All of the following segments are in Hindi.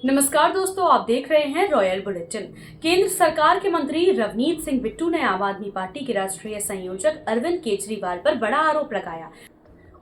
नमस्कार दोस्तों, आप देख रहे हैं रॉयल बुलेटिन। केंद्र सरकार के मंत्री रवनीत सिंह बिट्टू ने आम आदमी पार्टी के राष्ट्रीय संयोजक अरविंद केजरीवाल पर बड़ा आरोप लगाया।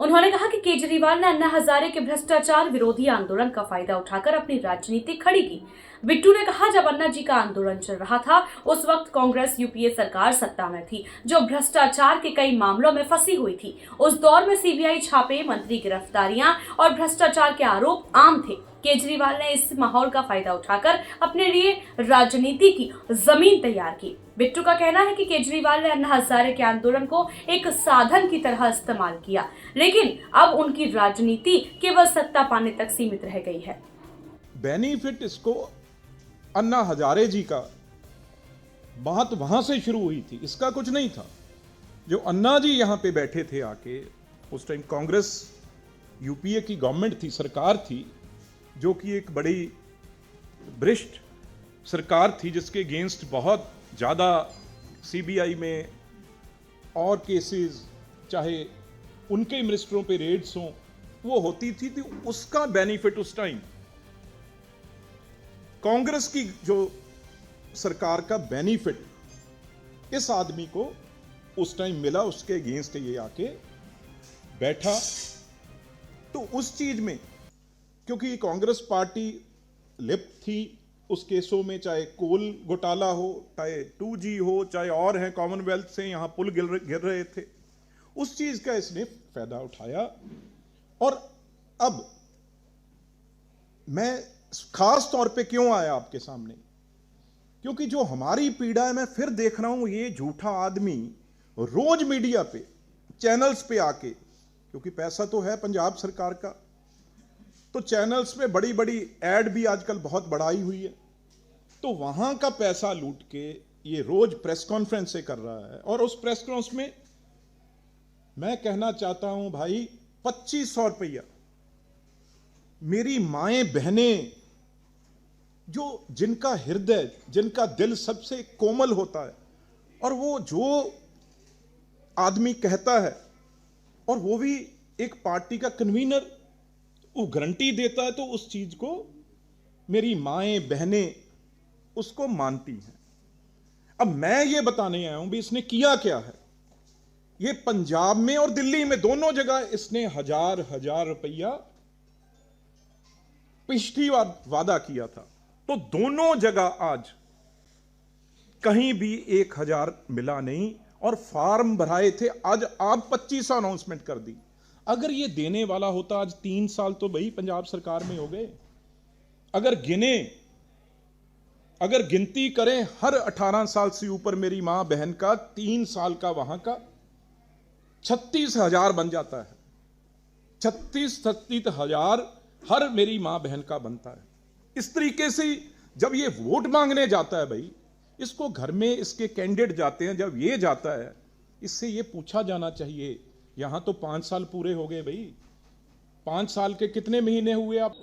उन्होंने कहा कि केजरीवाल ने अन्ना हजारे के भ्रष्टाचार विरोधी आंदोलन का फायदा उठाकर अपनी राजनीति खड़ी की। बिट्टू ने कहा, जब अन्ना जी का आंदोलन चल रहा था उस वक्त कांग्रेस यूपीए सरकार सत्ता में थी, जो भ्रष्टाचार के कई मामलों में फंसी हुई थी। उस दौर में सीबीआई छापे, मंत्री गिरफ्तारियां और भ्रष्टाचार के आरोप आम थे। केजरीवाल ने इस माहौल का फायदा उठाकर अपने लिए राजनीति की जमीन तैयार की। बिट्टू का कहना है कि केजरीवाल ने अन्ना हजारे के आंदोलन को एक साधन की तरह इस्तेमाल किया, लेकिन अब उनकी राजनीति केवल सत्ता पाने तक सीमित रह गई है। बेनिफिट इसको अन्ना हजारे जी का बात वहां से शुरू हुई थी, इसका कुछ नहीं था। जो अन्ना जी यहां पे बैठे थे आके, उस टाइम कांग्रेस यूपीए की गवर्नमेंट थी, सरकार थी, जो कि एक बड़ी भ्रष्ट सरकार थी, जिसके अगेंस्ट बहुत ज़्यादा सीबीआई में और केसेस, चाहे उनके मिनिस्टरों पे रेड्स हों, वो होती थी। तो उसका बेनिफिट उस टाइम कांग्रेस की जो सरकार का बेनिफिट इस आदमी को उस टाइम मिला, उसके अगेंस्ट ये आके बैठा। तो उस चीज में, क्योंकि कांग्रेस पार्टी लिप्त थी उस केसों में, चाहे कोल घोटाला हो, चाहे 2G हो, चाहे और हैं, कॉमनवेल्थ से यहां पुल गिर रहे थे, उस चीज का इसने फायदा उठाया। और अब मैं खास तौर पे क्यों आया आपके सामने, क्योंकि जो हमारी पीड़ा है, मैं फिर देख रहा हूं ये झूठा आदमी रोज मीडिया पे, चैनल्स पे आके, क्योंकि पैसा तो है पंजाब सरकार का, तो चैनल्स पे बड़ी बड़ी एड भी आजकल बहुत बढ़ाई हुई है, तो वहां का पैसा लूट के ये रोज प्रेस कॉन्फ्रेंस से कर रहा है। और उस प्रेस कॉन्फ्रेंस में मैं कहना चाहता हूं भाई, 2500 रुपया मेरी माएं बहनें, जो जिनका हृदय, जिनका दिल सबसे कोमल होता है, और वो जो आदमी कहता है, और वो भी एक पार्टी का कन्वीनर, वो गारंटी देता है, तो उस चीज को मेरी माएं बहनें उसको मानती हैं। अब मैं ये बताने आया हूं भी इसने किया क्या है। ये पंजाब में और दिल्ली में दोनों जगह इसने हजार रुपया पिछली बार वादा किया था, तो दोनों जगह आज कहीं भी 1000 मिला नहीं, और फार्म भराए थे, आज आप 2500 अनाउंसमेंट कर दी। अगर ये देने वाला होता, आज 3 साल तो भाई पंजाब सरकार में हो गए। अगर गिनती करें हर 18 साल से ऊपर मेरी मां बहन का, 3 साल का वहां का 36,000 बन जाता है। 36,000 हर मेरी मां बहन का बनता है। इस तरीके से जब ये वोट मांगने जाता है भाई, इसको घर में इसके कैंडिडेट जाते हैं, जब ये जाता है, इससे ये पूछा जाना चाहिए, यहां तो 5 साल पूरे हो गए भाई, 5 साल के कितने महीने हुए आप?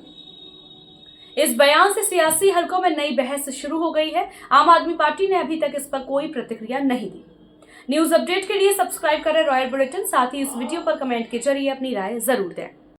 इस बयान से सियासी हलकों में नई बहस शुरू हो गई है। आम आदमी पार्टी ने अभी तक इस पर कोई प्रतिक्रिया नहीं दी। न्यूज अपडेट के लिए सब्सक्राइब करें रॉयल बुलेटिन, साथ ही इस वीडियो पर कमेंट के जरिए अपनी राय जरूर दें।